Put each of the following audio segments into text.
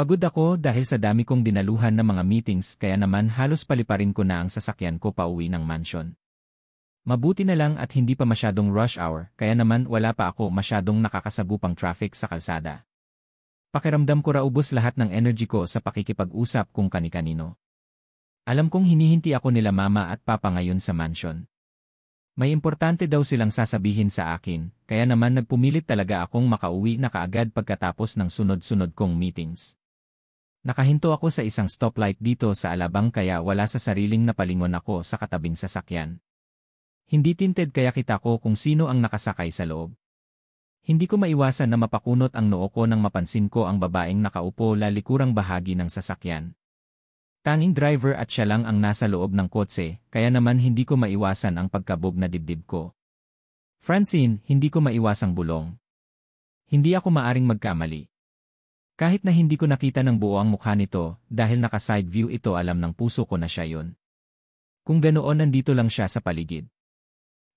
Pagod ako dahil sa dami kong dinaluhan ng mga meetings kaya naman halos paliparin ko na ang sasakyan ko pauwi ng mansion. Mabuti na lang at hindi pa masyadong rush hour kaya naman wala pa ako masyadong nakakasagupang traffic sa kalsada. Pakiramdam ko raubos lahat ng energy ko sa pakikipag-usap kung kani-kanino. Alam kong hinihinti ako nila mama at papa ngayon sa mansion. May importante daw silang sasabihin sa akin, kaya naman nagpumilit talaga akong makauwi na kaagad pagkatapos ng sunod-sunod kong meetings. Nakahinto ako sa isang stoplight dito sa Alabang kaya wala sa sariling napalingon ako sa katabing sasakyan. Hindi tinted kaya kita ko kung sino ang nakasakay sa loob. Hindi ko maiwasan na mapakunot ang noo ko nang mapansin ko ang babaeng nakaupo lalikurang bahagi ng sasakyan. Tanging driver at siya lang ang nasa loob ng kotse, kaya naman hindi ko maiwasan ang pagkabog na dibdib ko. Francine, hindi ko maiwasang bulong. Hindi ako maaring magkamali. Kahit na hindi ko nakita ng buo ang mukha nito, dahil naka-side view ito alam ng puso ko na siya yun. Kung ganoon nandito lang siya sa paligid.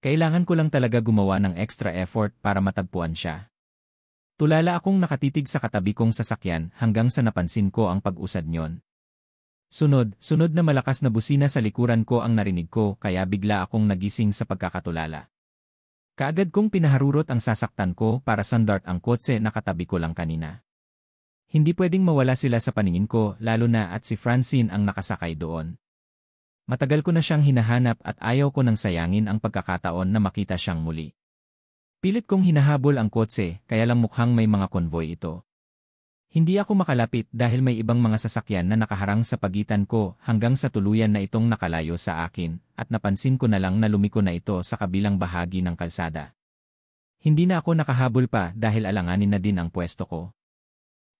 Kailangan ko lang talaga gumawa ng extra effort para matagpuan siya. Tulala akong nakatitig sa katabi kong sasakyan hanggang sa napansin ko ang pag-usad niyon. Sunod na malakas na busina sa likuran ko ang narinig ko kaya bigla akong nagising sa pagkakatulala. Kaagad kong pinaharurot ang sasaktan ko para sundart ang kotse na katabi ko lang kanina. Hindi pwedeng mawala sila sa paningin ko lalo na at si Francine ang nakasakay doon. Matagal ko na siyang hinahanap at ayaw ko nang sayangin ang pagkakataon na makita siyang muli. Pilit kong hinahabol ang kotse kaya lang mukhang may mga konvoy ito. Hindi ako makalapit dahil may ibang mga sasakyan na nakaharang sa pagitan ko hanggang sa tuluyan na itong nakalayo sa akin at napansin ko na lang na lumiko na ito sa kabilang bahagi ng kalsada. Hindi na ako nakahabol pa dahil alanganin na din ang pwesto ko.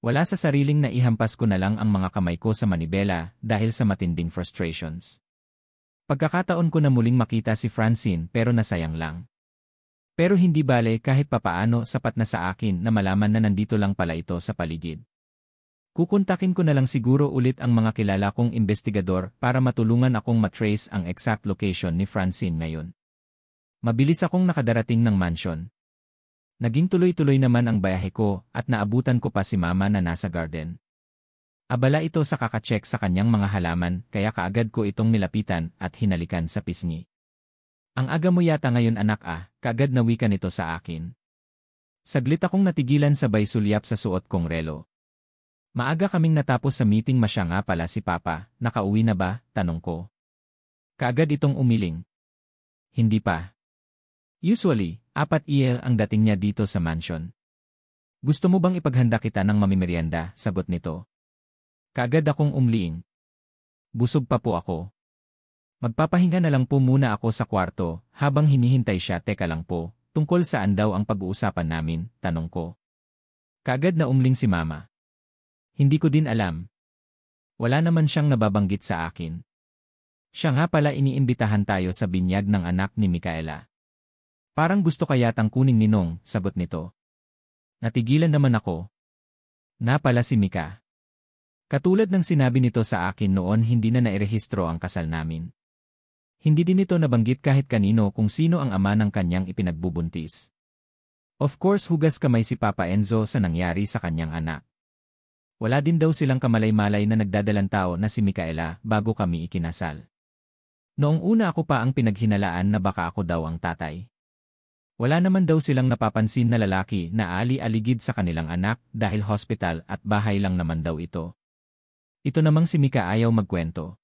Wala sa sariling naihampas ko na lang ang mga kamay ko sa manibela dahil sa matinding frustrations. Pagkakataon ko na muling makita si Francine pero nasayang lang. Pero hindi bale kahit papaano sapat na sa akin na malaman na nandito lang pala ito sa paligid. Kukontakin ko na lang siguro ulit ang mga kilala kong investigador para matulungan akong matrace ang exact location ni Francine ngayon. Mabilis akong nakadarating ng mansion. Naging tuloy-tuloy naman ang bayahe ko at naabutan ko pa si mama na nasa garden. Abala ito sa kakacheck sa kanyang mga halaman kaya kaagad ko itong nilapitan at hinalikan sa pisngi. Ang aga mo yata ngayon anak kaagad na wika nito sa akin. Saglit akong natigilan sabay sulyap sa suot kong relo. Maaga kaming natapos sa meeting masya nga pala si Papa, nakauwi na ba? Tanong ko. Kaagad itong umiling. Hindi pa. Usually, 4 EL ang dating niya dito sa mansion. Gusto mo bang ipaghanda kita ng mamimerienda? Sagot nito. Kaagad akong umliing. Busog pa po ako. Magpapahinga na lang po muna ako sa kwarto habang hinihintay siya. Teka lang po, tungkol saan daw ang pag-uusapan namin? Tanong ko. Kaagad na umling si Mama. Hindi ko din alam. Wala naman siyang nababanggit sa akin. Siya nga pala iniimbitahan tayo sa binyag ng anak ni Micaela. Parang gusto kayatang kuning ninong, sagot nito. Natigilan naman ako. Na pala si Mika. Katulad ng sinabi nito sa akin noon hindi na nairehistro ang kasal namin. Hindi din ito nabanggit kahit kanino kung sino ang ama ng kanyang ipinagbubuntis. Of course hugas kamay si Papa Enzo sa nangyari sa kanyang anak. Wala din daw silang kamalay-malay na nagdadalang tao na si Micaela bago kami ikinasal. Noong una ako pa ang pinaghinalaan na baka ako daw ang tatay. Wala naman daw silang napapansin na lalaki na ali-aligid sa kanilang anak dahil hospital at bahay lang naman daw ito. Ito namang si Mika ayaw magkwento.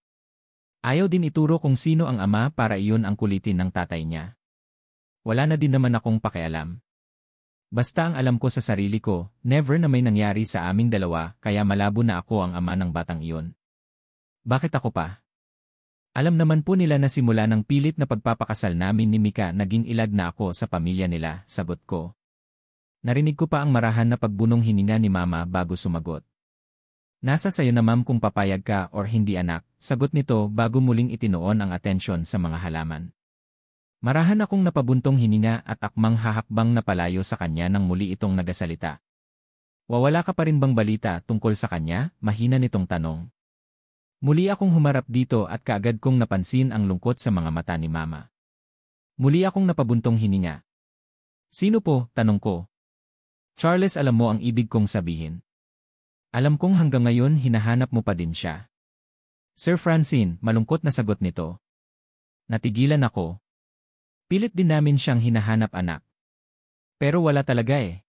Ayaw din ituro kung sino ang ama para iyon ang kulitin ng tatay niya. Wala na din naman akong pakialam. Basta ang alam ko sa sarili ko, never na may nangyari sa aming dalawa kaya malabo na ako ang ama ng batang iyon. Bakit ako pa? Alam naman po nila na simula ng pilit na pagpapakasal namin ni Mika naging ilag na ako sa pamilya nila, sagot ko. Narinig ko pa ang marahan na pagbunong hininga ni Mama bago sumagot. Nasa sayo na ma'am kung papayag ka or hindi anak, sagot nito bago muling itinoon ang atensyon sa mga halaman. Marahan akong napabuntong hininga at akmang hahakbang na palayo sa kanya nang muli itong nagasalita. Wawala ka pa rin bang balita tungkol sa kanya? Mahina nitong tanong. Muli akong humarap dito at kaagad kong napansin ang lungkot sa mga mata ni Mama. Muli akong napabuntong hininga. Sino po? Tanong ko. Charles, alam mo ang ibig kong sabihin. Alam kong hanggang ngayon hinahanap mo pa din siya. Sir Francine, malungkot na sagot nito. Natigilan ako. Pilit din namin siyang hinahanap anak. Pero wala talaga eh.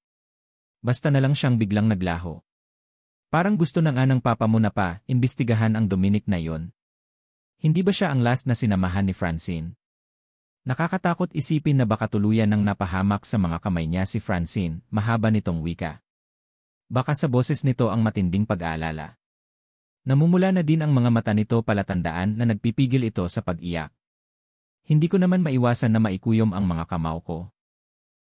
Basta na lang siyang biglang naglaho. Parang gusto na nga ng papa mo na pa, imbestigahan ang Dominic na yon. Hindi ba siya ang last na sinamahan ni Francine? Nakakatakot isipin na baka tuluyan ng napahamak sa mga kamay niya si Francine, mahaba nitong wika. Baka sa boses nito ang matinding pag-aalala. Namumula na din ang mga mata nito palatandaan na nagpipigil ito sa pag-iyak. Hindi ko naman maiwasan na maikuyom ang mga kamao ko.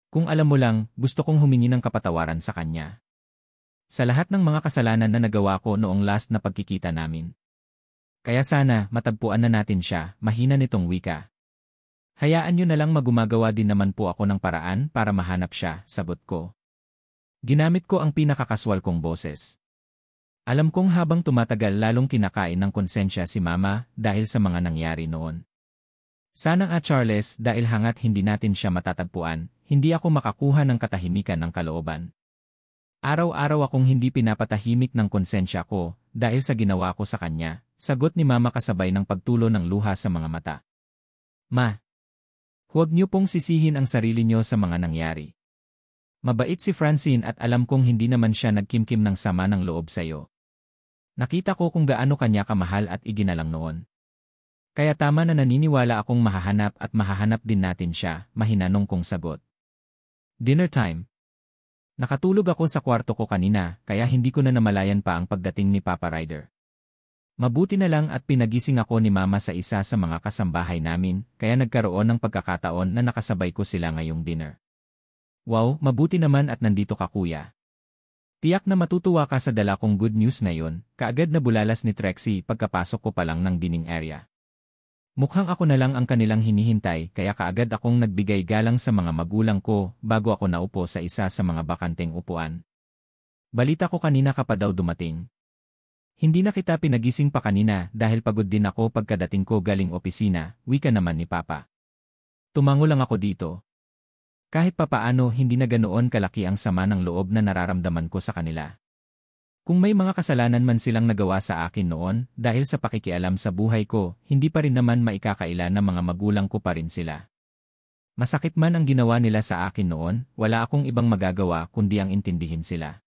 Kung alam mo lang, gusto kong humingi ng kapatawaran sa kanya. Sa lahat ng mga kasalanan na nagawa ko noong last na pagkikita namin. Kaya sana, matagpuan na natin siya, mahina nitong wika. Hayaan niyo na lang magumagawa din naman po ako ng paraan para mahanap siya, sagot ko. Ginamit ko ang pinakakaswal kong boses. Alam kong habang tumatagal lalong kinakain ng konsensya si Mama dahil sa mga nangyari noon. Sana nga Charles dahil hangat hindi natin siya matatagpuan, hindi ako makakuha ng katahimikan ng kalooban. Araw-araw akong hindi pinapatahimik ng konsensya ko dahil sa ginawa ko sa kanya, sagot ni Mama kasabay ng pagtulo ng luha sa mga mata. Ma, huwag niyo pong sisihin ang sarili niyo sa mga nangyari. Mabait si Francine at alam kong hindi naman siya nagkimkim ng sama ng loob sa'yo. Nakita ko kung gaano kanya kamahal at iginalang noon. Kaya tama na naniniwala akong mahahanap at mahahanap din natin siya, mahinanong kong sagot. Dinner time. Nakatulog ako sa kwarto ko kanina, kaya hindi ko na namalayan pa ang pagdating ni Papa Ryder. Mabuti na lang at pinagising ako ni Mama sa isa sa mga kasambahay namin, kaya nagkaroon ng pagkakataon na nakasabay ko sila ngayong dinner. Wow, mabuti naman at nandito ka kuya. Tiyak na matutuwa ka sa dala kong good news ngayon, kaagad na bulalas ni Trixie pagkapasok ko pa lang ng dining area. Mukhang ako na lang ang kanilang hinihintay kaya kaagad akong nagbigay galang sa mga magulang ko bago ako naupo sa isa sa mga bakanteng upuan. Balita ko kanina ka pa daw dumating. Hindi na kita pinagising pa kanina dahil pagod din ako pagkadating ko galing opisina, wika naman ni Papa. Tumango lang ako dito. Kahit papaano hindi na ganoon kalaki ang sama ng loob na nararamdaman ko sa kanila. Kung may mga kasalanan man silang nagawa sa akin noon, dahil sa pakikialam sa buhay ko, hindi pa rin naman maikakaila na mga magulang ko pa rin sila. Masakit man ang ginawa nila sa akin noon, wala akong ibang magagawa kundi ang intindihin sila.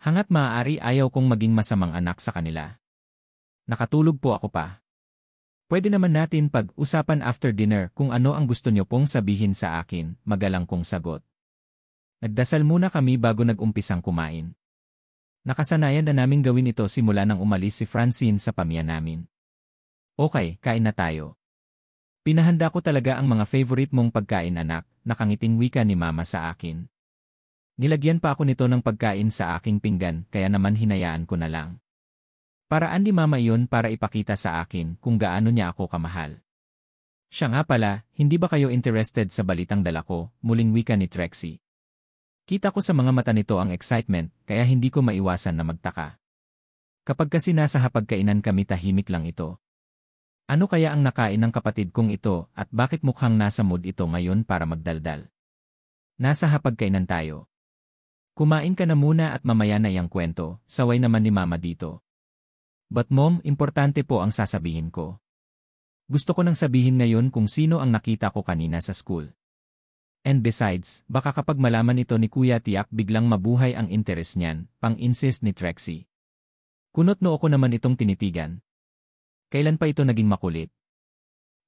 Hangat maaari ayaw kong maging masamang anak sa kanila. Nakatulog po ako pa. Pwede naman natin pag-usapan after dinner kung ano ang gusto niyo pong sabihin sa akin, magalang kong sagot. Nagdasal muna kami bago nag-umpisang kumain. Nakasanayan na naming gawin ito simula nang umalis si Francine sa pamilya namin. Okay, kain na tayo. Pinahanda ko talaga ang mga favorite mong pagkain anak, nakangiting wika ni Mama sa akin. Nilagyan pa ako nito ng pagkain sa aking pinggan kaya naman hinayaan ko na lang. Paraan ni Mama iyon para ipakita sa akin kung gaano niya ako kamahal. Siya nga pala, hindi ba kayo interested sa balitang dala ko, muling wika ni Trixie. Kita ko sa mga mata nito ang excitement, kaya hindi ko maiwasan na magtaka. Kapag kasi nasa hapagkainan kami tahimik lang ito. Ano kaya ang nakain ng kapatid kong ito at bakit mukhang nasa mood ito ngayon para magdaldal? Nasa hapagkainan tayo. Kumain ka na muna at mamaya na iyang kwento, saway naman ni Mama dito. But Mom, importante po ang sasabihin ko. Gusto ko nang sabihin ngayon kung sino ang nakita ko kanina sa school. And besides, baka kapag malaman ito ni Kuya tiyak biglang mabuhay ang interes niyan, pang-insist ni Trixie. Kunot noo ko naman itong tinitigan. Kailan pa ito naging makulit?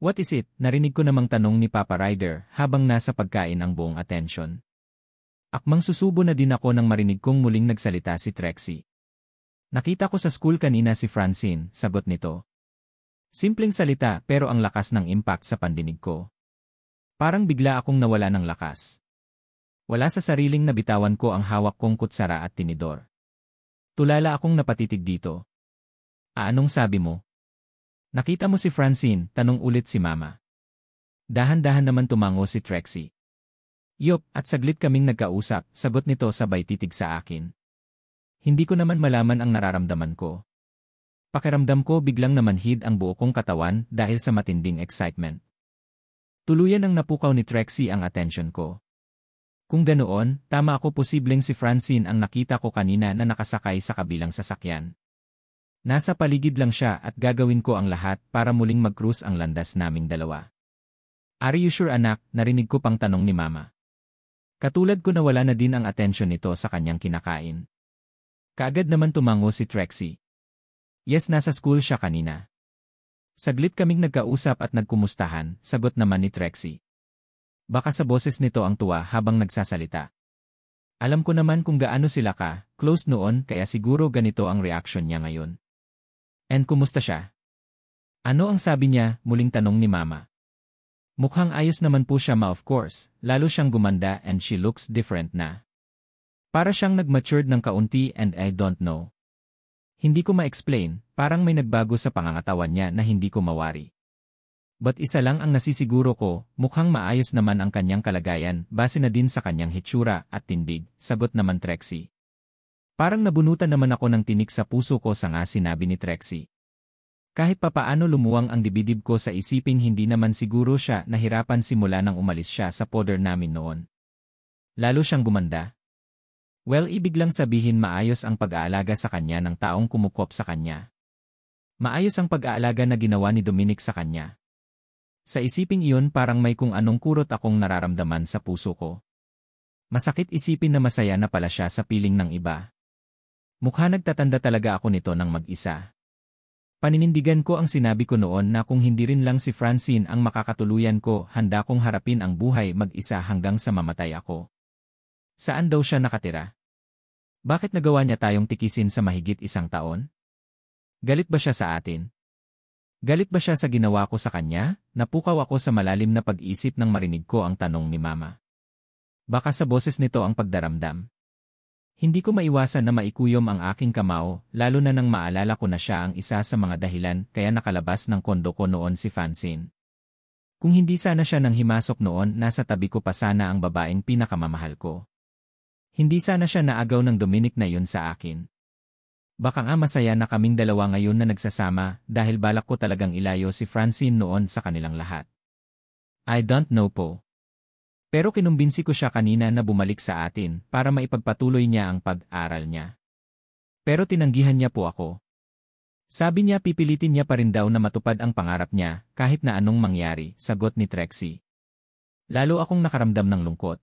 What is it? Narinig ko namang tanong ni Papa Ryder habang nasa pagkain ang buong atensyon. Akmang susubo na din ako nang marinig kong muling nagsalita si Trixie. Nakita ko sa school kanina si Francine, sagot nito. Simpleng salita pero ang lakas ng impact sa pandinig ko. Parang bigla akong nawala ng lakas. Wala sa sariling nabitawan ko ang hawak kong kutsara at tinidor. Tulala akong napatitig dito. Anong sabi mo? Nakita mo si Francine, tanong ulit si Mama. Dahan-dahan naman tumango si Trixie. Yup, at saglit kaming nagkausap, sagot nito sabay titig sa akin. Hindi ko naman malaman ang nararamdaman ko. Pakiramdam ko biglang namanhid ang buo kong katawan dahil sa matinding excitement. Tuluyan ang napukaw ni Trixie ang atensyon ko. Kung ganoon, tama ako, posibleng si Francine ang nakita ko kanina na nakasakay sa kabilang sasakyan. Nasa paligid lang siya at gagawin ko ang lahat para muling mag-cruise ang landas naming dalawa. Are you sure, anak? Narinig ko pang tanong ni Mama. Katulad ko, nawala na din ang atensyon nito sa kanyang kinakain. Kaagad naman tumango si Trixie. Yes, nasa school siya kanina. Saglit kaming nagkausap at nagkumustahan, sagot naman ni Trixie. Baka sa boses nito ang tuwa habang nagsasalita. Alam ko naman kung gaano sila close noon, kaya siguro ganito ang reaction niya ngayon. And kumusta siya? Ano ang sabi niya? Muling tanong ni Mama. Mukhang ayos naman po siya, Ma, of course, lalo siyang gumanda and she looks different na. Para siyang nag-matured ng kaunti and I don't know. Hindi ko ma-explain, parang may nagbago sa pangangatawan niya na hindi ko mawari. But isa lang ang nasisiguro ko, mukhang maayos naman ang kanyang kalagayan base na din sa kanyang hitsura at tindig, sagot naman Trixie. Parang nabunutan naman ako ng tinik sa puso ko sa nga sinabi ni Trixie. Kahit papaano lumuwang ang dibdib ko sa isiping hindi naman siguro siya nahirapan simula nang umalis siya sa poder namin noon. Lalo siyang gumanda. Well, ibig lang sabihin maayos ang pag-aalaga sa kanya ng taong kumukop sa kanya. Maayos ang pag-aalaga na ginawa ni Dominic sa kanya. Sa isiping iyon parang may kung anong kurot akong nararamdaman sa puso ko. Masakit isipin na masaya na pala siya sa piling ng iba. Mukha nagtatanda talaga ako nito ng mag-isa. Paninindigan ko ang sinabi ko noon na kung hindi rin lang si Francine ang makakatuluyan ko, handa kong harapin ang buhay mag-isa hanggang sa mamatay ako. Saan daw siya nakatira? Bakit nagawa niya tayong tikisin sa mahigit 1 taon? Galit ba siya sa atin? Galit ba siya sa ginawa ko sa kanya? Napukaw ako sa malalim na pag-isip nang marinig ko ang tanong ni Mama. Baka sa boses nito ang pagdaramdam. Hindi ko maiwasan na maikuyom ang aking kamao, lalo na nang maalala ko na siya ang isa sa mga dahilan kaya nakalabas ng kondo ko noon si Francine. Kung hindi sana siya nang himasok noon, nasa tabi ko pa sana ang babaeng pinakamamahal ko. Hindi sana siya naagaw ng Dominic na yun sa akin. Baka nga masaya na kaming dalawa ngayon na nagsasama dahil balak ko talagang ilayo si Francine noon sa kanilang lahat. I don't know po. Pero kinumbinsi ko siya kanina na bumalik sa atin para maipagpatuloy niya ang pag-aral niya. Pero tinanggihan niya po ako. Sabi niya pipilitin niya pa rin daw na matupad ang pangarap niya kahit na anong mangyari, sagot ni Trixie. Lalo akong nakaramdam ng lungkot.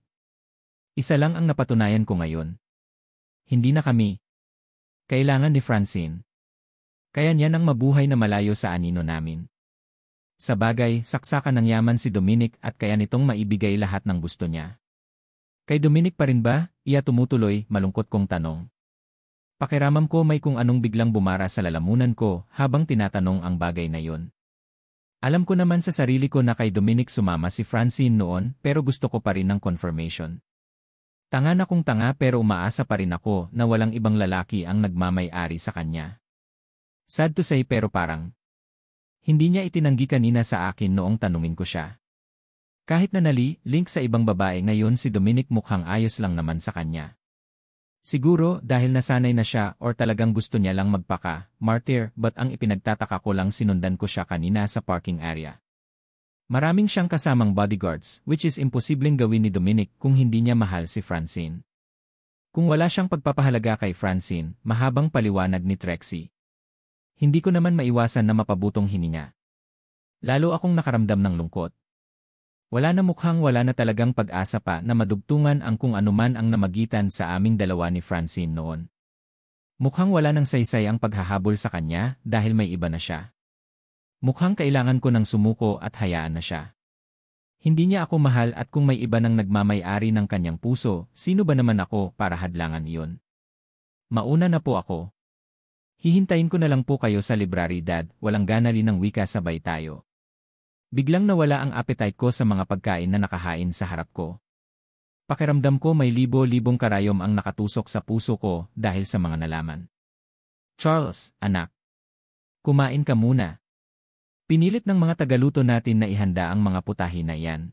Isa lang ang napatunayan ko ngayon. Hindi na kami kailangan ni Francine. Kaya niya nang mabuhay na malayo sa anino namin. Sa bagay, saksakan ng yaman si Dominic at kaya nitong maibigay lahat ng gusto niya. Kay Dominic pa rin ba? Iya tumutuloy, malungkot kong tanong. Pakiramam ko may kung anong biglang bumara sa lalamunan ko habang tinatanong ang bagay na yon. Alam ko naman sa sarili ko na kay Dominic sumama si Francine noon pero gusto ko pa rin ng confirmation. Tanga na kung tanga pero umaasa pa rin ako na walang ibang lalaki ang nagmamay-ari sa kanya. Sad to say pero parang hindi niya itinanggi kanina sa akin noong tanungin ko siya. Kahit na link sa ibang babae ngayon si Dominic mukhang ayos lang naman sa kanya. Siguro dahil nasanay na siya or talagang gusto niya lang martyr, but ang ipinagtataka ko lang sinundan ko siya kanina sa parking area. Maraming siyang kasamang bodyguards, which is imposibleng gawin ni Dominic kung hindi niya mahal si Francine. Kung wala siyang pagpapahalaga kay Francine, mahabang paliwanag ni Trixie. Hindi ko naman maiwasan na mapabutong hininga. Lalo akong nakaramdam ng lungkot. Wala na talagang pag-asa pa na madugtungan ang kung anuman ang namagitan sa aming dalawa ni Francine noon. Mukhang wala nang saysay ang paghahabol sa kanya dahil may iba na siya. Mukhang kailangan ko ng sumuko at hayaan na siya. Hindi niya ako mahal at kung may iba nang nagmamay-ari ng kanyang puso, sino ba naman ako para hadlangan iyon? Mauna na po ako. Hihintayin ko na lang po kayo sa library, Dad, walang gana rin ng wika sabay tayo. Biglang nawala ang appetite ko sa mga pagkain na nakahain sa harap ko. Pakiramdam ko may libo-libong karayom ang nakatusok sa puso ko dahil sa mga nalaman. Charles, anak. Kumain ka muna. Pinilit ng mga tagaluto natin na ihanda ang mga putahe na iyan.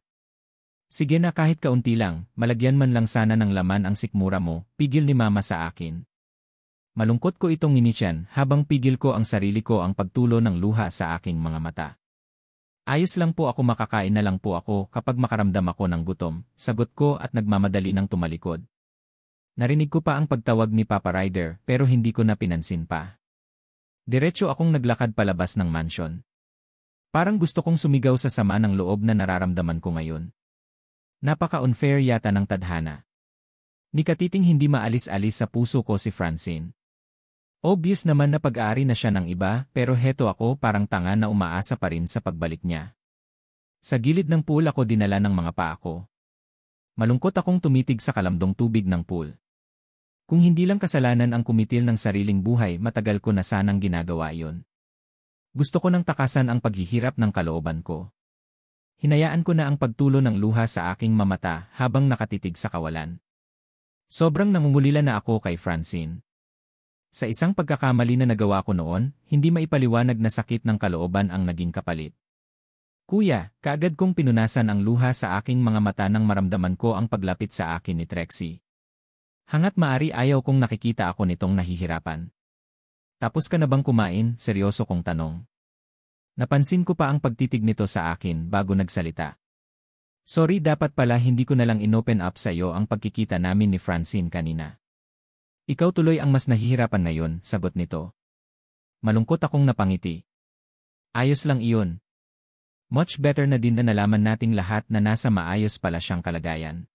Sige na kahit kaunti lang, malagyan man lang sana ng laman ang sikmura mo, pigil ni Mama sa akin. Malungkot ko itong inisyan habang pigil ko ang sarili ko ang pagtulo ng luha sa aking mga mata. Ayos lang po ako, makakain na lang po ako kapag makaramdam ako ng gutom, sagot ko at nagmamadali ng tumalikod. Narinig ko pa ang pagtawag ni Papa Ryder pero hindi ko na pinansin pa. Diretso akong naglakad palabas ng mansion. Parang gusto kong sumigaw sa sama ng loob na nararamdaman ko ngayon. Napaka-unfair yata ng tadhana. Ni katiting hindi maalis-alis sa puso ko si Francine. Obvious naman na pag-aari na siya ng iba pero heto ako parang tanga na umaasa pa rin sa pagbalik niya. Sa gilid ng pool ako dinala ng mga paa ko. Malungkot akong tumitig sa kalamdong tubig ng pool. Kung hindi lang kasalanan ang kumitil ng sariling buhay, matagal ko na sanang ginagawa iyon. Gusto ko nang takasan ang paghihirap ng kalooban ko. Hinayaan ko na ang pagtulo ng luha sa aking mamata habang nakatitig sa kawalan. Sobrang nangungulila na ako kay Francine. Sa isang pagkakamali na nagawa ko noon, hindi maipaliwanag na sakit ng kalooban ang naging kapalit. Kuya, kaagad kong pinunasan ang luha sa aking mga mata nang maramdaman ko ang paglapit sa akin ni Trixie. Hangat maari ayaw kong nakikita ako nitong nahihirapan. Tapos ka na bang kumain? Seryoso kong tanong. Napansin ko pa ang pagtitig nito sa akin bago nagsalita. Sorry, dapat pala hindi ko na lang inopen up sa iyo ang pagkikita namin ni Francine kanina. Ikaw tuloy ang mas nahihirapan ngayon, sagot nito. Malungkot akong napangiti. Ayos lang iyon. Much better na din na nalaman nating lahat na nasa maayos pala siyang kalagayan.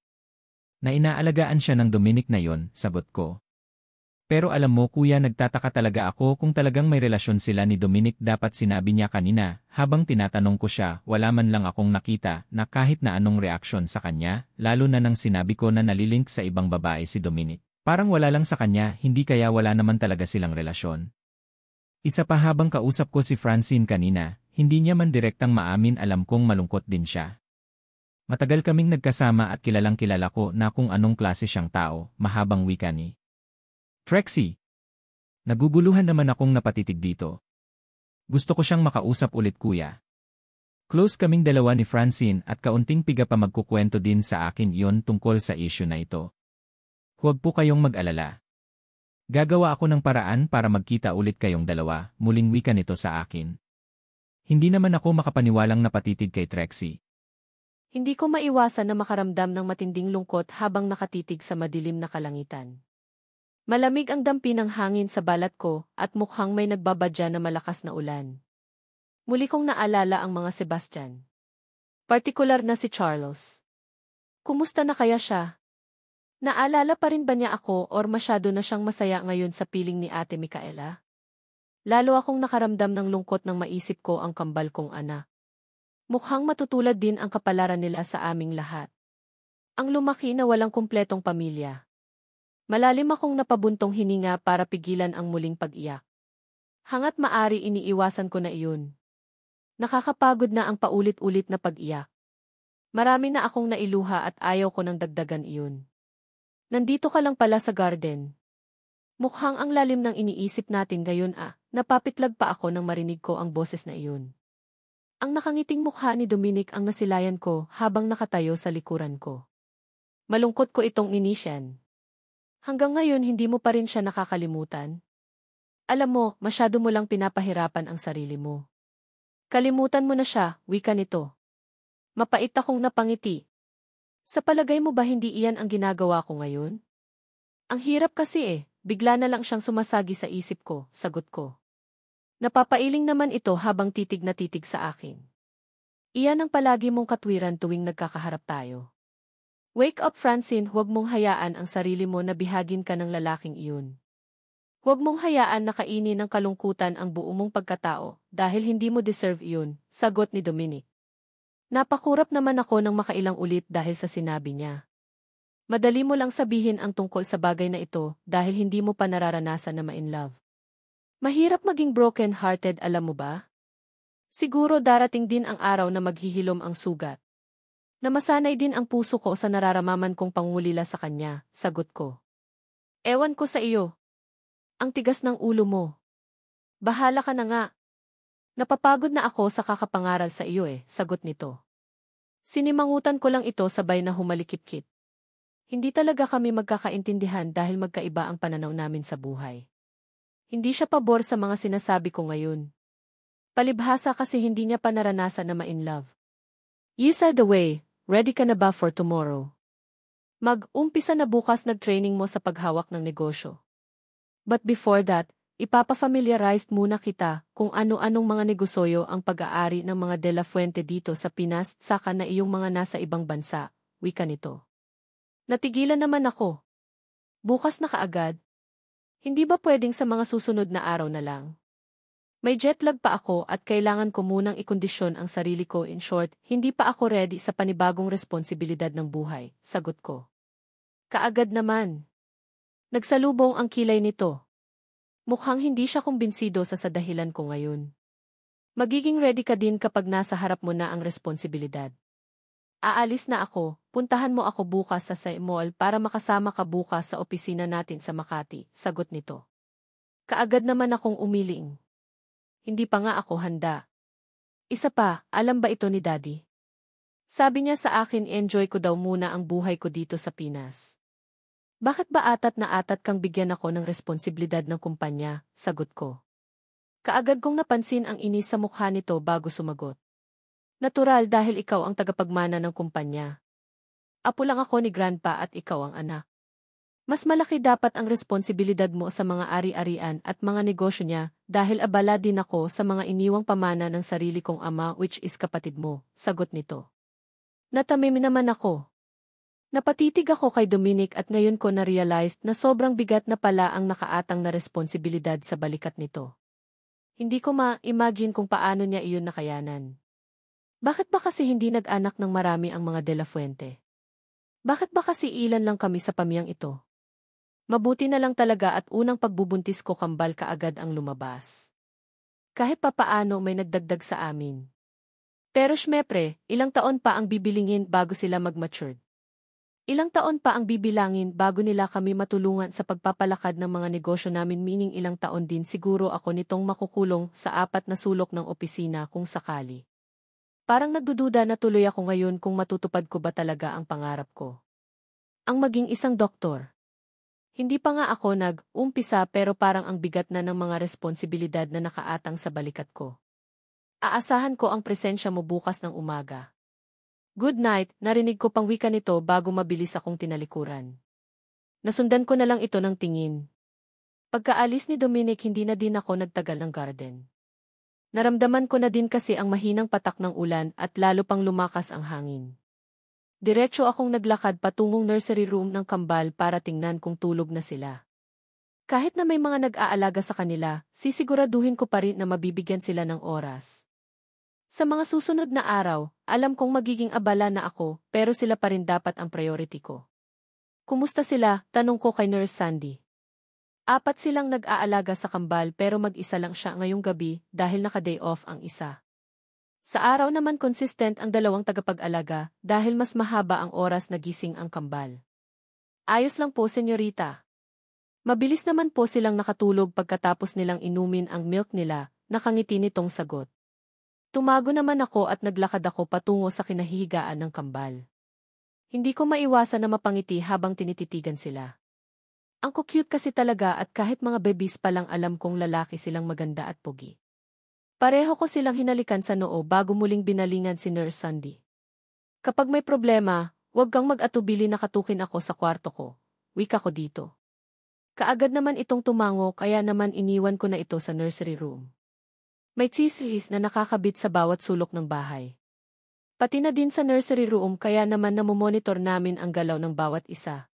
Na inaalagaan siya ng Dominic na yon, sagot ko. Pero alam mo kuya, nagtataka talaga ako kung talagang may relasyon sila ni Dominic, dapat sinabi niya kanina. Habang tinatanong ko siya, wala man lang akong nakita na kahit na anong reaksyon sa kanya, lalo na nang sinabi ko na nalilink sa ibang babae si Dominic. Parang wala lang sa kanya, hindi kaya wala naman talaga silang relasyon. Isa pa, habang kausap ko si Francine kanina, hindi niya man direktang maamin, alam kong malungkot din siya. Matagal kaming nagkasama at kilalang kilala ko na kung anong klase siyang tao, mahabang wika ni Trixie. Naguguluhan naman akong napatitig dito. Gusto ko siyang makausap ulit kuya. Close kaming dalawa ni Francine at kaunting piga pa magkukwento din sa akin iyon tungkol sa issue na ito. Huwag po kayong mag-alala. Gagawa ako ng paraan para magkita ulit kayong dalawa, muling wika nito sa akin. Hindi naman ako makapaniwalang napatitig kay Trixie. Hindi ko maiwasan na makaramdam ng matinding lungkot habang nakatitig sa madilim na kalangitan. Malamig ang dampi ng hangin sa balat ko at mukhang may nagbabadya na malakas na ulan. Muli kong naalala ang mga Sebastian. Partikular na si Charles. Kumusta na kaya siya? Naalala pa rin ba niya ako or masyado na siyang masaya ngayon sa piling ni Ate Micaela? Lalo akong nakaramdam ng lungkot nang maisip ko ang kambal kong anak. Mukhang matutulad din ang kapalaran nila sa aming lahat. Ang lumaki na walang kumpletong pamilya. Malalim akong napabuntong hininga para pigilan ang muling pag-iyak. Hangat maari iniiwasan ko na iyon. Nakakapagod na ang paulit-ulit na pag-iyak. Marami na akong nailuha at ayaw ko nang dagdagan iyon. Nandito ka lang pala sa garden. Mukhang ang lalim ng iniisip natin ngayon napapitlag pa ako nang marinig ko ang boses na iyon. Ang nakangiting mukha ni Dominic ang nasilayan ko habang nakatayo sa likuran ko. Malungkot ko itong inisyan. Hanggang ngayon hindi mo pa rin siya nakakalimutan? Alam mo, masyado mo lang pinapahirapan ang sarili mo. Kalimutan mo na siya, wika nito. Mapait akong napangiti. Sa palagay mo ba hindi iyan ang ginagawa ko ngayon? Ang hirap kasi bigla na lang siyang sumasagi sa isip ko, sagot ko. Napapailing naman ito habang titig na titig sa akin. Iyan ang palagi mong katwiran tuwing nagkakaharap tayo. Wake up Francine, huwag mong hayaan ang sarili mo na bihagin ka ng lalaking iyon. Huwag mong hayaan na kainin ng kalungkutan ang buo mong pagkatao dahil hindi mo deserve iyon, sagot ni Dominic. Napakurap naman ako nang makailang ulit dahil sa sinabi niya. Madali mo lang sabihin ang tungkol sa bagay na ito dahil hindi mo pa nararanasan na ma-in-love. Mahirap maging broken-hearted, alam mo ba? Siguro darating din ang araw na maghihilom ang sugat. Na masanay din ang puso ko sa nararamdaman kong pangulila sa kanya, sagot ko. Ewan ko sa iyo. Ang tigas ng ulo mo. Bahala ka na nga. Napapagod na ako sa kakapangaral sa iyo sagot nito. Sinimangutan ko lang ito sabay na humalikip-kip. Hindi talaga kami magkakaintindihan dahil magkaiba ang pananaw namin sa buhay. Hindi siya pabor sa mga sinasabi ko ngayon. Palibhasa kasi hindi niya pa naranasan na ma-in-love. You said the way, ready ka na ba for tomorrow? Mag-umpisa na bukas nag-training mo sa paghawak ng negosyo. But before that, ipapafamiliarized muna kita kung ano-anong mga negosyo ang pag-aari ng mga De La Fuente dito sa Pinas saka na iyong mga nasa ibang bansa, wika nito. Natigilan naman ako. Bukas na kaagad. Hindi ba pwedeng sa mga susunod na araw na lang? May jetlag pa ako at kailangan ko munang ikondisyon ang sarili ko. In short, hindi pa ako ready sa panibagong responsibilidad ng buhay, sagot ko. Kaagad naman. Nagsalubong ang kilay nito. Mukhang hindi siya kumbinsido sa dahilan ko ngayon. Magiging ready ka din kapag nasa harap mo na ang responsibilidad. Aalis na ako, puntahan mo ako bukas sa mall para makasama ka bukas sa opisina natin sa Makati, sagot nito. Kaagad naman akong umiling. Hindi pa nga ako handa. Isa pa, alam ba ito ni Daddy? Sabi niya sa akin enjoy ko daw muna ang buhay ko dito sa Pinas. Bakit ba atat na atat kang bigyan ako ng responsibilidad ng kumpanya, sagot ko. Kaagad kong napansin ang inis sa mukha nito bago sumagot. Natural dahil ikaw ang tagapagmana ng kumpanya. Apo lang ako ni Grandpa at ikaw ang anak. Mas malaki dapat ang responsibilidad mo sa mga ari-arian at mga negosyo niya dahil abala din ako sa mga iniwang pamana ng sarili kong ama which is kapatid mo, sagot nito. Natamim naman ako. Napatitig ako kay Dominic at ngayon ko na-realized na sobrang bigat na pala ang nakaatang na responsibilidad sa balikat nito. Hindi ko ma-imagine kung paano niya iyon nakayanan. Bakit ba kasi hindi nag-anak ng marami ang mga De La Fuente? Bakit ba kasi ilan lang kami sa pamiyang ito? Mabuti na lang talaga at unang pagbubuntis ko kambal kaagad ang lumabas. Kahit papaano may nagdagdag sa amin. Pero syempre, ilang taon pa ang bibilingin bago sila mag-mature. Ilang taon pa ang bibilangin bago nila kami matulungan sa pagpapalakad ng mga negosyo namin meaning ilang taon din siguro ako nitong makukulong sa 4 na sulok ng opisina kung sakali. Parang nagdududa na tuloy ako ngayon kung matutupad ko ba talaga ang pangarap ko. Ang maging isang doktor. Hindi pa nga ako nag-umpisa pero parang ang bigat na ng mga responsibilidad na nakaatang sa balikat ko. Aasahan ko ang presensya mo bukas ng umaga. Good night, narinig ko pang wika nito bago mabilis akong tinalikuran. Nasundan ko na lang ito ng tingin. Pagkaalis ni Dominic hindi na din ako nagtagal ng garden. Naramdaman ko na din kasi ang mahinang patak ng ulan at lalo pang lumakas ang hangin. Diretso akong naglakad patungong nursery room ng kambal para tingnan kung tulog na sila. Kahit na may mga nag-aalaga sa kanila, sisiguraduhin ko pa rin na mabibigyan sila ng oras. Sa mga susunod na araw, alam kong magiging abala na ako pero sila pa rin dapat ang priority ko. Kumusta sila? Tanong ko kay Nurse Sandy. 4 silang nag-aalaga sa kambal pero mag-isa lang siya ngayong gabi dahil naka-day off ang isa. Sa araw naman consistent ang 2 tagapag-alaga dahil mas mahaba ang oras na gising ang kambal. Ayos lang po, senyorita. Mabilis naman po silang nakatulog pagkatapos nilang inumin ang milk nila, nakangiti nitong sagot. Tumago naman ako at naglakad ako patungo sa kinahihigaan ng kambal. Hindi ko maiwasan na mapangiti habang tinititigan sila. Ang cute kasi talaga at kahit mga babies pa lang alam kong lalaki silang maganda at pogi. Pareho ko silang hinalikan sa noo bago muling binalingan si Nurse Sandy. Kapag may problema, huwag kang mag-atubili na katukin ako sa kwarto ko. Wika ko dito. Kaagad naman itong tumango kaya naman iniwan ko na ito sa nursery room. May tsisihis na nakakabit sa bawat sulok ng bahay. Pati na din sa nursery room kaya naman namomonitor namin ang galaw ng bawat isa.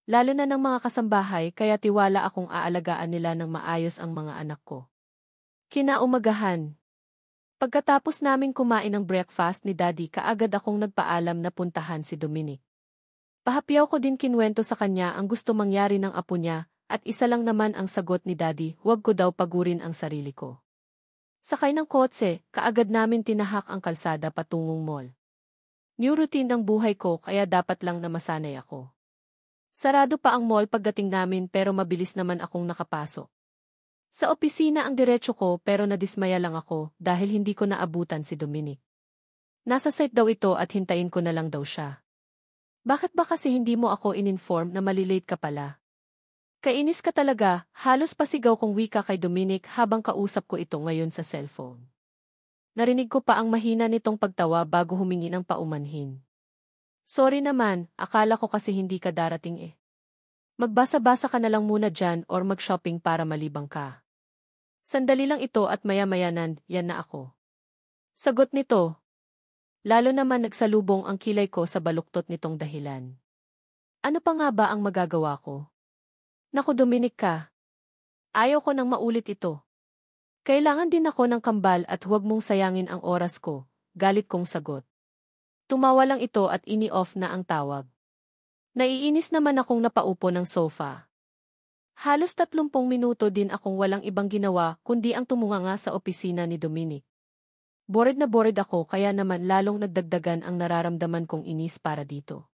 Lalo na ng mga kasambahay kaya tiwala akong aalagaan nila ng maayos ang mga anak ko. Kinaumagahan. Pagkatapos naming kumain ng breakfast ni Daddy kaagad akong nagpaalam na puntahan si Dominic. Pahapyaw ko din kinwento sa kanya ang gusto mangyari ng apo niya at isa lang naman ang sagot ni Daddy, huwag ko daw pagurin ang sarili ko. Sakay ng kotse, kaagad namin tinahak ang kalsada patungong mall. New routine ng buhay ko kaya dapat lang na masanay ako. Sarado pa ang mall pagdating namin pero mabilis naman akong nakapasok. Sa opisina ang diretso ko pero nadismaya lang ako dahil hindi ko naabutan si Dominic. Nasa site daw ito at hintayin ko na lang daw siya. Bakit ba kasi hindi mo ako in-inform na malilate ka pala? Kainis ka talaga, halos pasigaw kong wika kay Dominic habang kausap ko ito ngayon sa cellphone. Narinig ko pa ang mahina nitong pagtawa bago humingi ng paumanhin. Sorry naman, akala ko kasi hindi ka darating eh. Magbasa-basa ka na lang muna dyan or mag-shopping para malibang ka. Sandali lang ito at maya-maya yan na ako. Sagot nito. Lalo naman nagsalubong ang kilay ko sa baluktot nitong dahilan. Ano pa nga ba ang magagawa ko? Naku Dominic ka. Ayaw ko nang maulit ito. Kailangan din ako ng kambal at huwag mong sayangin ang oras ko, galit kong sagot. Tumawa lang ito at ini-off na ang tawag. Naiinis naman akong napaupo ng sofa. Halos 30 minuto din akong walang ibang ginawa kundi ang tumunganga sa opisina ni Dominic. Bored na bored ako kaya naman lalong nagdagdagan ang nararamdaman kong inis para dito.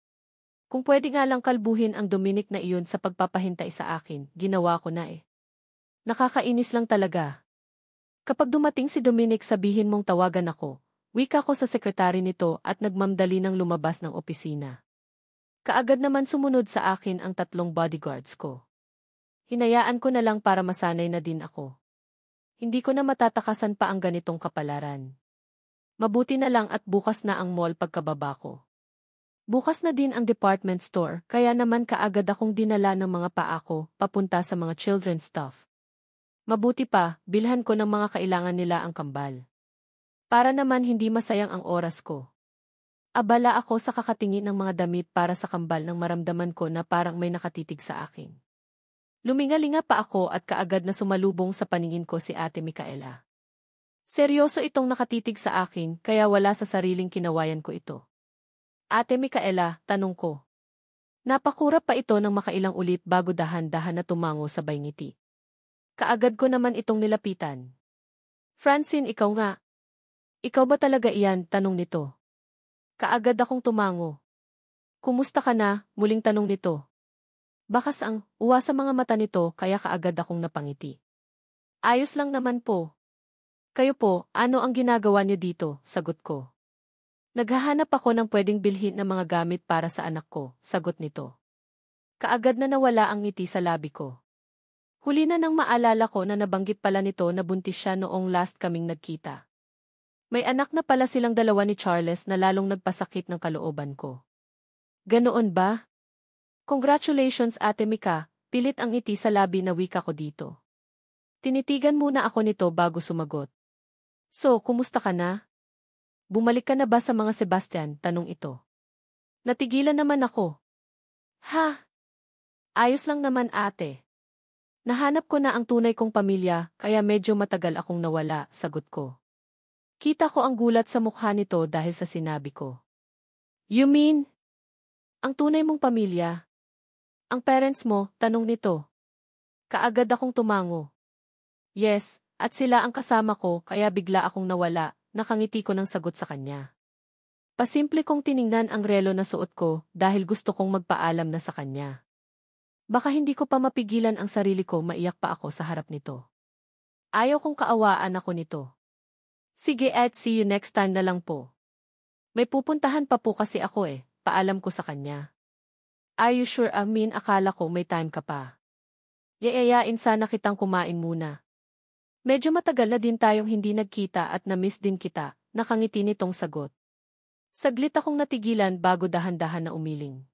Kung pwede nga lang kalbuhin ang Dominic na iyon sa pagpapahintay sa akin, ginawa ko na eh. Nakakainis lang talaga. Kapag dumating si Dominic sabihin mong tawagan ako, wika ko sa sekretary nito at nagmamdali ng lumabas ng opisina. Kaagad naman sumunod sa akin ang 3 bodyguards ko. Hinayaan ko na lang para masanay na din ako. Hindi ko na matatakasan pa ang ganitong kapalaran. Mabuti na lang at bukas na ang mall pagkababa ko. Bukas na din ang department store, kaya naman kaagad akong dinala ng mga paa ko papunta sa mga children's stuff. Mabuti pa, bilhan ko ng mga kailangan nila ang kambal. Para naman hindi masayang ang oras ko. Abala ako sa kakatingin ng mga damit para sa kambal nang maramdaman ko na parang may nakatitig sa akin. Lumingalinga pa ako at kaagad na sumalubong sa paningin ko si Ate Micaela. Seryoso itong nakatitig sa akin kaya wala sa sariling kinawayan ko ito. Ate Micaela, tanong ko. Napakurap pa ito ng makailang ulit bago dahan-dahan na tumango sa ngiti. Kaagad ko naman itong nilapitan. Francine, ikaw nga. Ikaw ba talaga iyan? Tanong nito. Kaagad akong tumango. Kumusta ka na? Muling tanong nito. Bakas ang uwa sa mga mata nito kaya kaagad akong napangiti. Ayos lang naman po. Kayo po, ano ang ginagawa niyo dito? Sagot ko. Naghahanap ako ng pwedeng bilhin na mga gamit para sa anak ko, sagot nito. Kaagad na nawala ang ngiti sa labi ko. Huli na nang maalala ko na nabanggit pala nito na buntis siya noong last kaming nagkita. May anak na pala silang dalawa ni Charles na lalong nagpasakit ng kalooban ko. Ganoon ba? Congratulations Ate Mika, pilit ang ngiti sa labi na wika ko dito. Tinitigan muna ako nito bago sumagot. So, kumusta ka na? Bumalik ka na ba sa mga Sebastian? Tanong ito. Natigilan naman ako. Ha? Ayos lang naman ate. Nahanap ko na ang tunay kong pamilya, kaya medyo matagal akong nawala, sagot ko. Kita ko ang gulat sa mukha nito dahil sa sinabi ko. You mean? Ang tunay mong pamilya? Ang parents mo? Tanong nito. Kaagad akong tumango. Yes, at sila ang kasama ko kaya bigla akong nawala, nakangiti ko ng sagot sa kanya. Pasimple kong tiningnan ang relo na suot ko dahil gusto kong magpaalam na sa kanya. Baka hindi ko pa mapigilan ang sarili ko, maiyak pa ako sa harap nito. Ayaw kong kaawaan ako nito. Sige Ed, see you next time na lang po. May pupuntahan pa po kasi ako paalam ko sa kanya. Are you sure? Akala ko may time ka pa. Yayayain sana kitang kumain muna. Medyo matagal na din tayong hindi nagkita at na-miss din kita, nakangiti nitong sagot. Saglit akong natigilan bago dahan-dahan na umiling.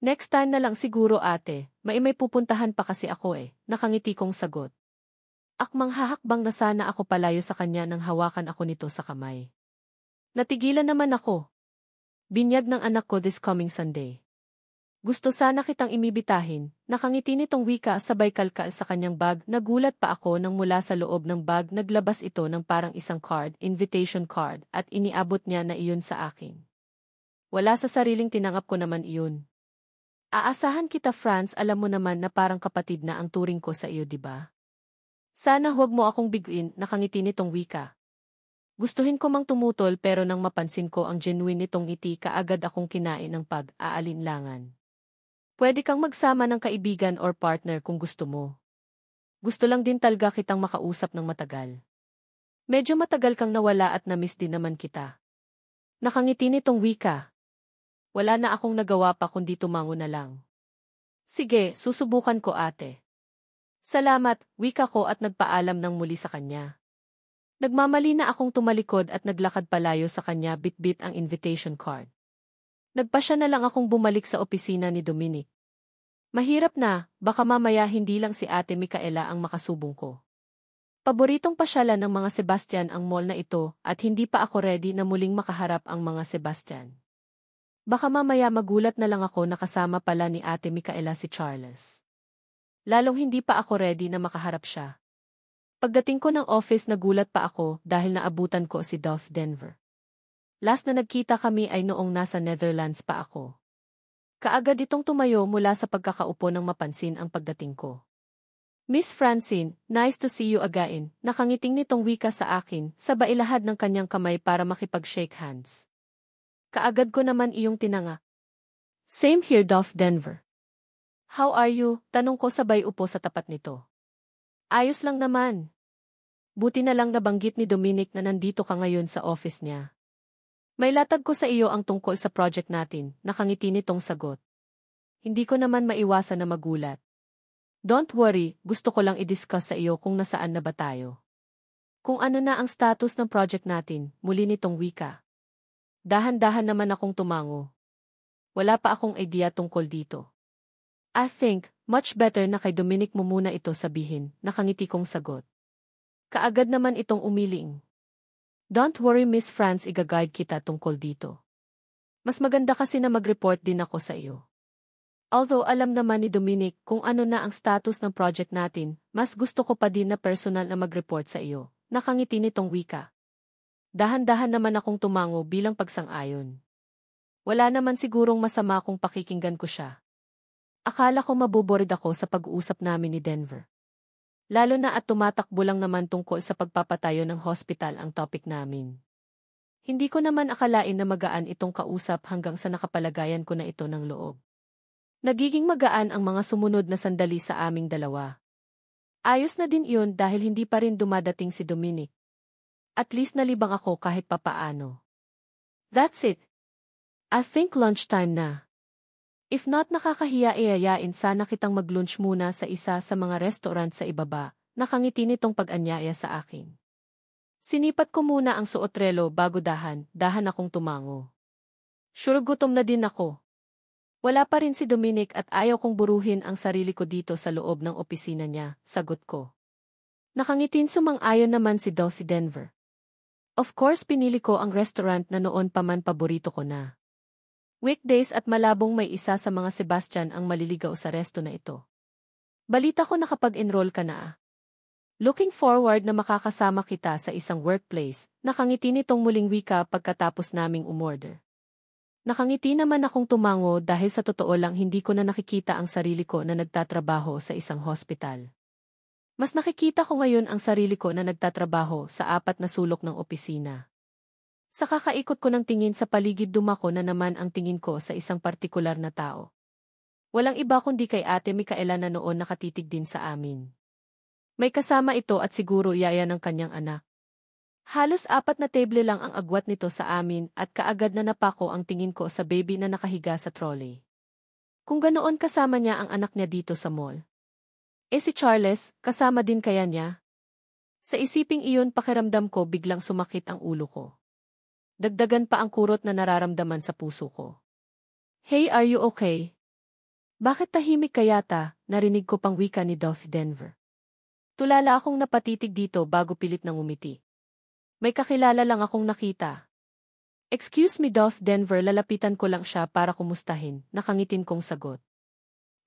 Next time na lang siguro ate, may pupuntahan pa kasi ako nakangiti kong sagot. Akmang hahakbang na sana ako palayo sa kanya nang hawakan ako nito sa kamay. Natigilan naman ako. Binyag ng anak ko this coming Sunday. Gusto sana kitang imibitahin, nakangiti nitong wika sabay kalkal sa kanyang bag, nagulat pa ako nang mula sa loob ng bag naglabas ito ng parang isang card, invitation card, at iniabot niya na iyon sa akin. Wala sa sariling tinanggap ko naman iyon. Aasahan kita Franz, alam mo naman na parang kapatid na ang turing ko sa iyo diba? Sana huwag mo akong biguin, nakangiti nitong wika. Gustuhin ko mang tumutol pero nang mapansin ko ang genuine nitong ngiti kaagad akong kinain ng pag-aalinlangan. Pwede kang magsama ng kaibigan or partner kung gusto mo. Gusto lang din talaga kitang makausap ng matagal. Medyo matagal kang nawala at na-miss din naman kita. Nakangiti nitong wika. Wala na akong nagawa pa kundi tumango na lang. Sige, susubukan ko ate. Salamat, wika ko at nagpaalam ng muli sa kanya. Nagmamali na akong tumalikod at naglakad palayo sa kanya bitbit ang invitation card. Nagpasya na lang akong bumalik sa opisina ni Dominic. Mahirap na, baka mamaya hindi lang si Ate Micaela ang makasubong ko. Paboritong pasyalan ng mga Sebastian ang mall na ito at hindi pa ako ready na muling makaharap ang mga Sebastian. Baka mamaya magulat na lang ako na kasama pala ni Ate Micaela si Charles. Lalong hindi pa ako ready na makaharap siya. Pagdating ko ng office nagulat pa ako dahil naabutan ko si Dolph Denver. Last na nagkita kami ay noong nasa Netherlands pa ako. Kaagad itong tumayo mula sa pagkakaupo nang mapansin ang pagdating ko. Miss Francine, nice to see you again. Nakangiting nitong wika sa akin, sabay ilahad ng kanyang kamay para makipag-shake hands. Kaagad ko naman iyong tinanga. Same here, Dolph Denver. How are you? Tanong ko sabay upo sa tapat nito. Ayos lang naman. Buti na lang nabanggit ni Dominic na nandito ka ngayon sa office niya. May latag ko sa iyo ang tungkol sa project natin, nakangiti nitong sagot. Hindi ko naman maiwasan na magulat. Don't worry, gusto ko lang i-discuss sa iyo kung nasaan na ba tayo. Kung ano na ang status ng project natin, muli nitong wika. Dahan-dahan naman akong tumango. Wala pa akong idea tungkol dito. I think, much better na kay Dominic mo muna ito sabihin, nakangiti kong sagot. Kaagad naman itong umiling. Don't worry Miss France, igaguide kita tungkol dito. Mas maganda kasi na mag-report din ako sa iyo. Although alam naman ni Dominic kung ano na ang status ng project natin, mas gusto ko pa din na personal na mag-report sa iyo, nakangiti nitong wika. Dahan-dahan naman akong tumango bilang pagsang-ayon. Wala naman sigurong masama kung pakikinggan ko siya. Akala ko mabobored ako sa pag-uusap namin ni Denver. Lalo na at tumatakbo lang naman tungkol sa pagpapatayo ng hospital ang topic namin. Hindi ko naman akalain na magaan itong kausap hanggang sa nakapalagayan ko na ito ng loob. Nagiging magaan ang mga sumunod na sandali sa aming dalawa. Ayos na din iyon dahil hindi pa rin dumadating si Dominic. At least nalibang ako kahit papaano. That's it. I think lunchtime na. If not nakakahiya iayain sana kitang mag-lunch muna sa isa sa mga restaurant sa ibaba, nakangiti nitong pag-anyaya sa akin. Sinipat ko muna ang suotrelo bago dahan akong tumango. Sure gutom na din ako. Wala pa rin si Dominic at ayaw kong buruhin ang sarili ko dito sa loob ng opisina niya, sagot ko. Nakangitin sumang-ayon naman si Dolph Denver. Of course pinili ko ang restaurant na noon pa man paborito ko na. Weekdays at malabong may isa sa mga Sebastian ang maliligaw sa resto na ito. Balita ko nakapag-enroll ka na. Looking forward na makakasama kita sa isang workplace, nakangiti nitong muling wika pagkatapos naming umorder. Nakangiti naman akong tumango dahil sa totoo lang hindi ko na nakikita ang sarili ko na nagtatrabaho sa isang hospital. Mas nakikita ko ngayon ang sarili ko na nagtatrabaho sa 4 na sulok ng opisina. Sa kakaikot ko ng tingin sa paligid dumako na naman ang tingin ko sa isang partikular na tao. Walang iba kundi kay Ate Micaela na noon nakatitig din sa amin. May kasama ito at siguro yaya ng kanyang anak. Halos 4 na table lang ang agwat nito sa amin at kaagad na napako ang tingin ko sa baby na nakahiga sa trolley. Kung ganoon kasama niya ang anak niya dito sa mall. Si Charles, kasama din kaya niya? Sa isiping iyon pakiramdam ko biglang sumakit ang ulo ko. Dagdagan pa ang kurot na nararamdaman sa puso ko. Hey, are you okay? Bakit tahimik ka yata? Narinig ko pang wika ni Dolph Denver. Tulala akong napatitig dito bago pilit nang umiti. May kakilala lang akong nakita. Excuse me Dolph Denver, lalapitan ko lang siya para kumustahin, nakangitin kong sagot.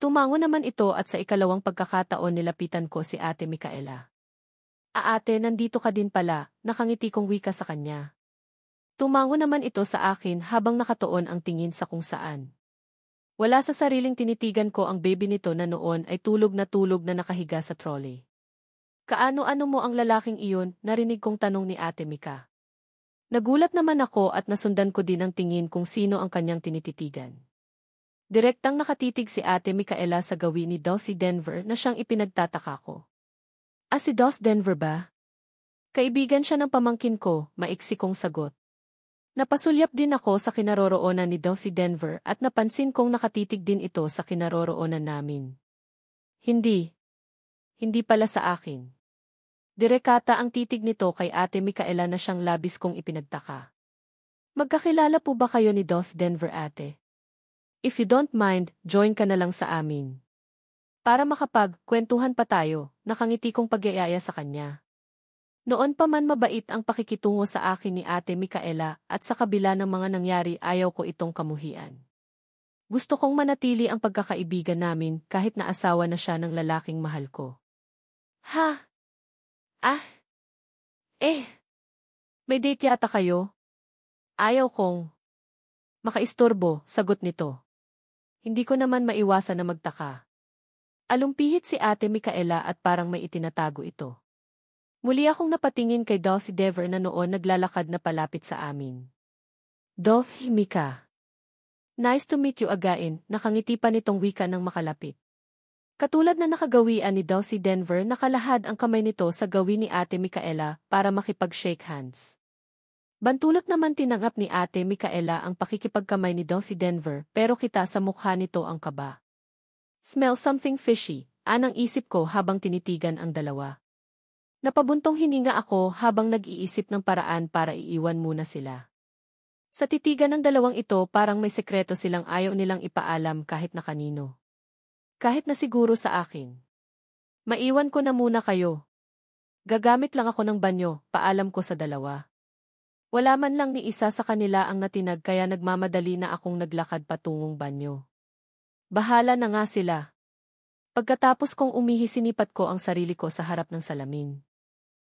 Tumango naman ito at sa ikalawang pagkakataon nilapitan ko si Ate Micaela. Ate, nandito ka din pala, nakangiti kong wika sa kanya. Tumango naman ito sa akin habang nakatuon ang tingin sa kung saan. Wala sa sariling tinitigan ko ang baby nito na noon ay tulog na nakahiga sa trolley. Kaano-ano mo ang lalaking iyon, narinig kong tanong ni Ate Mica. Nagulat naman ako at nasundan ko din ang tingin kung sino ang kanyang tinititigan. Direktang nakatitig si Ate Micaela sa gawi ni Dolph Denver na siyang ipinagtataka ko. Si Dolph Denver ba? Kaibigan siya ng pamangkin ko, maiksi kong sagot. Napasulyap din ako sa kinaroroonan ni Dolph Denver at napansin kong nakatitig din ito sa kinaroroonan namin. Hindi pala sa akin. Direkata ang titig nito kay Ate Micaela na siyang labis kong ipinagtaka. Magkakilala po ba kayo ni Dolph Denver, ate? If you don't mind, join ka na lang sa amin. Para makapag-kwentuhan pa tayo, nakangiti kong pag-iaya sa kanya. Noon pa man mabait ang pakikitungo sa akin ni Ate Micaela at sa kabila ng mga nangyari ayaw ko itong kamuhian. Gusto kong manatili ang pagkakaibigan namin kahit na asawa na siya ng lalaking mahal ko. Ha? Ah? May date yata kayo? Ayaw kong makaistorbo, sagot nito. Hindi ko naman maiwasan na magtaka. Alumpihit si Ate Micaela at parang may itinatago ito. Muli akong napatingin kay Dolph Denver na noon naglalakad na palapit sa amin. Dolph, Mika. Nice to meet you again, nakangiti pa nitong wika ng makalapit. Katulad na nakagawian ni Dolph Denver, nakalahad ang kamay nito sa gawin ni Ate Micaela para makipag-shake hands. Bantulot naman tinanggap ni Ate Micaela ang pakikipagkamay ni Dolph Denver pero kita sa mukha nito ang kaba. Smell something fishy, anang isip ko habang tinitigan ang dalawa. Napabuntong hininga ako habang nag-iisip ng paraan para iiwan muna sila. Sa titigan ng dalawang ito parang may sekreto silang ayaw nilang ipaalam kahit na kanino. Kahit na siguro sa akin. Maiwan ko na muna kayo. Gagamit lang ako ng banyo, paalam ko sa dalawa. Wala man lang ni isa sa kanila ang natinag kaya nagmamadali na akong naglakad patungong banyo. Bahala na nga sila. Pagkatapos kong umihi sinipat ko ang sarili ko sa harap ng salamin.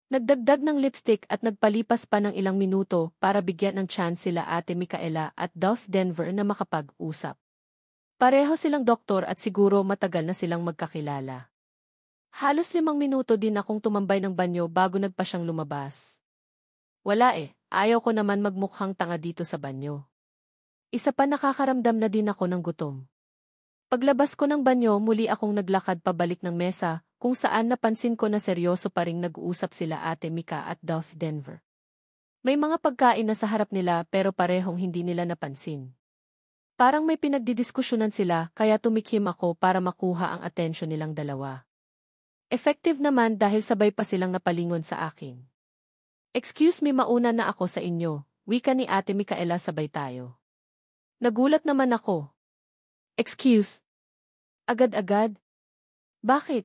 Nagdagdag ng lipstick at nagpalipas pa ng ilang minuto para bigyan ng chance sila Ate Micaela at Dolph Denver na makapag-usap. Pareho silang doktor at siguro matagal na silang magkakilala. Halos 5 minuto din akong tumambay ng banyo bago nagpa siyang lumabas. Wala ayaw ko naman magmukhang tanga dito sa banyo. Isa pa nakakaramdam na din ako ng gutom. Paglabas ko ng banyo muli akong naglakad pabalik ng mesa kung saan napansin ko na seryoso pa ring nag-uusap sila Ate Mika at Dolph Denver. May mga pagkain na sa harap nila pero parehong hindi nila napansin. Parang may pinagdidiskusyonan sila kaya tumikim ako para makuha ang atensyon nilang dalawa. Effective naman dahil sabay pa silang napalingon sa akin. Excuse me, mauna na ako sa inyo, wika ni Ate Micaela sabay tayo. Nagulat naman ako. Excuse? Agad-agad? Bakit?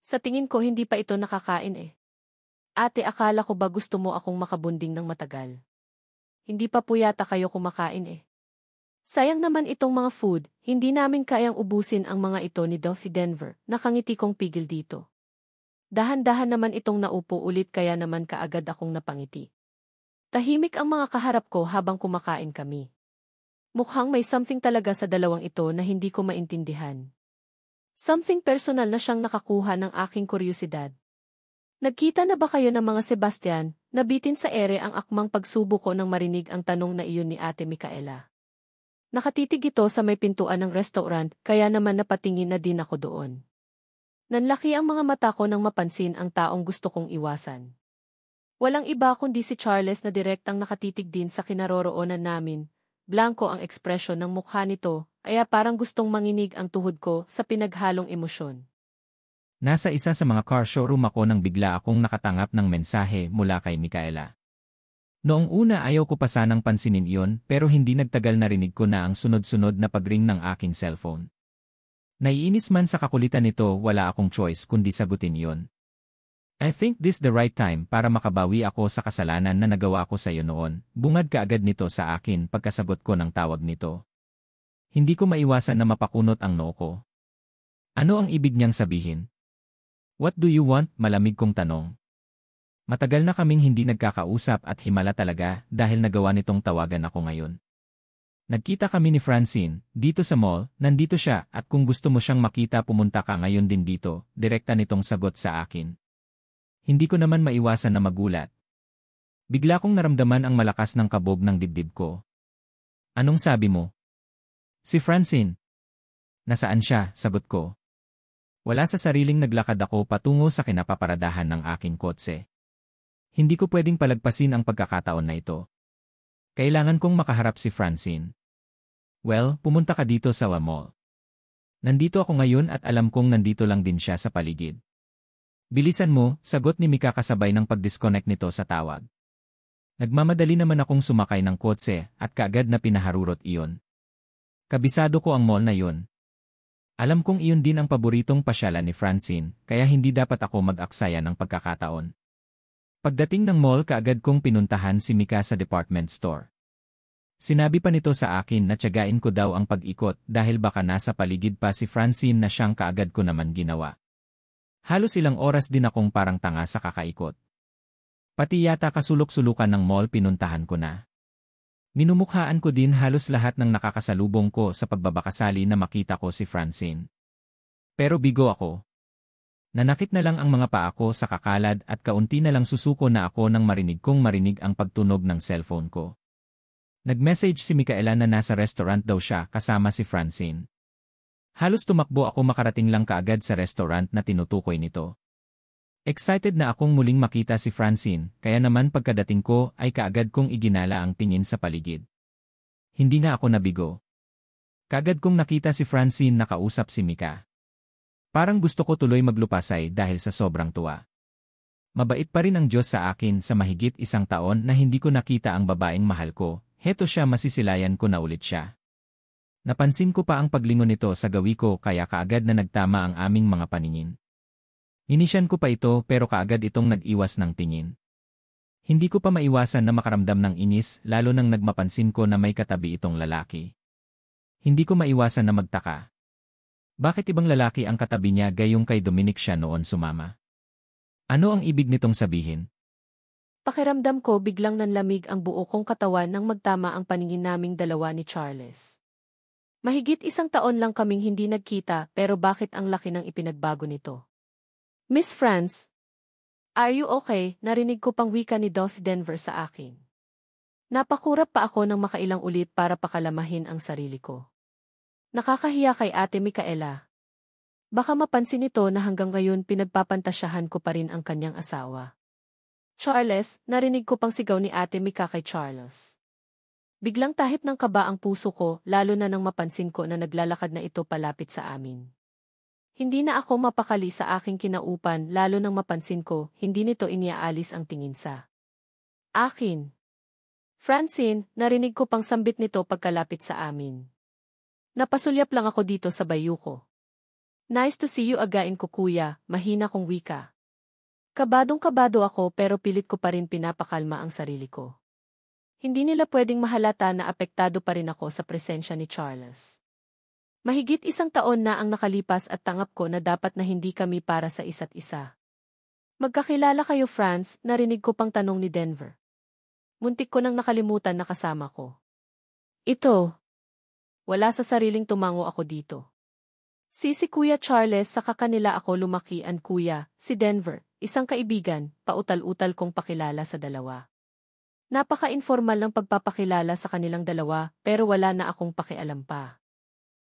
Sa tingin ko hindi pa ito nakakain Ate, akala ko ba gusto mo akong makabunding ng matagal? Hindi pa po yata kayo kumakain Sayang naman itong mga food, hindi namin kayang ubusin ang mga ito ni Dolph Denver, nakangiti kong pigil dito. Dahan-dahan naman itong naupo ulit kaya naman kaagad akong napangiti. Tahimik ang mga kaharap ko habang kumakain kami. Mukhang may something talaga sa dalawang ito na hindi ko maintindihan. Something personal na siyang nakakuha ng aking kuryosidad. Nagkita na ba kayo ng mga Sebastian? Nabitin sa ere ang akmang pagsubo ko nang marinig ang tanong na iyon ni Ate Micaela. Nakatitig ito sa may pintuan ng restaurant kaya naman napatingin na din ako doon. Nanlaki ang mga mata ko nang mapansin ang taong gusto kong iwasan. Walang iba kundi si Charles na direktang nakatitig din sa kinaroroonan namin. Blanko ang ekspresyon ng mukha nito, kaya parang gustong manginig ang tuhod ko sa pinaghalong emosyon. Nasa isa sa mga car showroom ako nang bigla akong nakatanggap ng mensahe mula kay Micaela. Noong una ayaw ko pa sanang pansinin iyon pero hindi nagtagal narinig ko na ang sunod-sunod na pagring ng aking cellphone. Naiinis man sa kakulitan nito, wala akong choice kundi sagutin iyon. I think this the right time para makabawi ako sa kasalanan na nagawa ko sa iyo noon, bungad kaagad nito sa akin pagkasagot ko ng tawag nito. Hindi ko maiwasan na mapakunot ang noo ko. Ano ang ibig niyang sabihin? What do you want? Malamig kong tanong. Matagal na kaming hindi nagkakausap at himala talaga dahil nagawa nitong tawagan ako ngayon. Nagkita kami ni Francine, dito sa mall, nandito siya at kung gusto mo siyang makita pumunta ka ngayon din dito, direkta nitong sagot sa akin. Hindi ko naman maiwasan na magulat. Bigla kong naramdaman ang malakas ng kabog ng dibdib ko. Anong sabi mo? Si Francine. Nasaan siya? Sagot ko. Wala, sa sariling naglakad ako patungo sa kinapaparadahan ng aking kotse. Hindi ko pwedeng palagpasin ang pagkakataon na ito. Kailangan kong makaharap si Francine. Well, pumunta ka dito sa mall. Nandito ako ngayon at alam kong nandito lang din siya sa paligid. Bilisan mo, sagot ni Mika kasabay ng pag-disconnect nito sa tawag. Nagmamadali naman akong sumakay ng kotse at kaagad na pinaharurot iyon. Kabisado ko ang mall na yun. Alam kong iyon din ang paboritong pasyalan ni Francine, kaya hindi dapat ako mag-aksaya ng pagkakataon. Pagdating ng mall kaagad kong pinuntahan si Mika sa department store. Sinabi pa nito sa akin na tiyagain ko daw ang pag-ikot dahil baka nasa paligid pa si Francine na siyang kaagad ko naman ginawa. Halos ilang oras din akong parang tanga sa kakaikot. Pati yata kasulok-sulukan ng mall pinuntahan ko na. Minumukhaan ko din halos lahat ng nakakasalubong ko sa pagbabakasali na makita ko si Francine. Pero bigo ako. Nanakit na lang ang mga paa ko sa kakalad at kaunti na lang susuko na ako nang marinig kong marinig ang pagtunog ng cellphone ko. Nag-message si Micaela na nasa restaurant daw siya kasama si Francine. Halos tumakbo ako makarating lang kaagad sa restaurant na tinutukoy nito. Excited na akong muling makita si Francine, kaya naman pagkadating ko ay kaagad kong iginala ang tingin sa paligid. Hindi na ako nabigo. Kaagad kong nakita si Francine na kausap si Mika. Parang gusto ko tuloy maglupasay dahil sa sobrang tuwa. Mabait pa rin ang Diyos sa akin sa mahigit 1 taon na hindi ko nakita ang babaeng mahal ko, heto siya masisilayan ko na ulit siya. Napansin ko pa ang paglingon nito sa gawi ko kaya kaagad na nagtama ang aming mga paningin. Inisyan ko pa ito pero kaagad itong nag-iwas ng tingin. Hindi ko pa maiwasan na makaramdam ng inis lalo nang nagmapansin ko na may katabi itong lalaki. Hindi ko maiwasan na magtaka. Bakit ibang lalaki ang katabi niya gayong kay Dominic siya noon sumama? Ano ang ibig nitong sabihin? Pakiramdam ko biglang nanlamig ang buo kong katawan nang magtama ang paningin naming dalawa ni Charles. Mahigit 1 taon lang kaming hindi nagkita pero bakit ang laki ng ipinagbago nito? Miss France, are you okay? Narinig ko pang wika ni Dolph Denver sa akin. Napakurap pa ako ng makailang ulit para pakalamahin ang sarili ko. Nakakahiya kay Ate Micaela. Baka mapansin nito na hanggang ngayon pinagpapantasyahan ko pa rin ang kanyang asawa. Charles, narinig ko pang sigaw ni Ate Mica kay Charles. Biglang tahip ng kaba ang puso ko lalo na nang mapansin ko na naglalakad na ito palapit sa amin. Hindi na ako mapakali sa aking kinaupan lalo nang mapansin ko hindi nito iniaalis ang tingin sa akin. Francine, narinig ko pang sambit nito pagkalapit sa amin. Napasulyap lang ako dito sa bayu ko. Nice to see you again ko kuya, mahina kong wika. Kabadong-kabado ako pero pilit ko pa rin pinapakalma ang sarili ko. Hindi nila pwedeng mahalata na apektado pa rin ako sa presensya ni Charles. Mahigit 1 taon na ang nakalipas at tangap ko na dapat na hindi kami para sa isa't isa. Magkakilala kayo France, narinig ko pang tanong ni Denver. Muntik ko nang nakalimutan na kasama ko. Ito. Wala sa sariling tumango ako dito. Si Kuya Charles sa kanila ako lumaki ang kuya, si Denver, isang kaibigan, pautal-utal kong pakilala sa dalawa. Napaka-informal ng pagpapakilala sa kanilang dalawa pero wala na akong pakialam pa.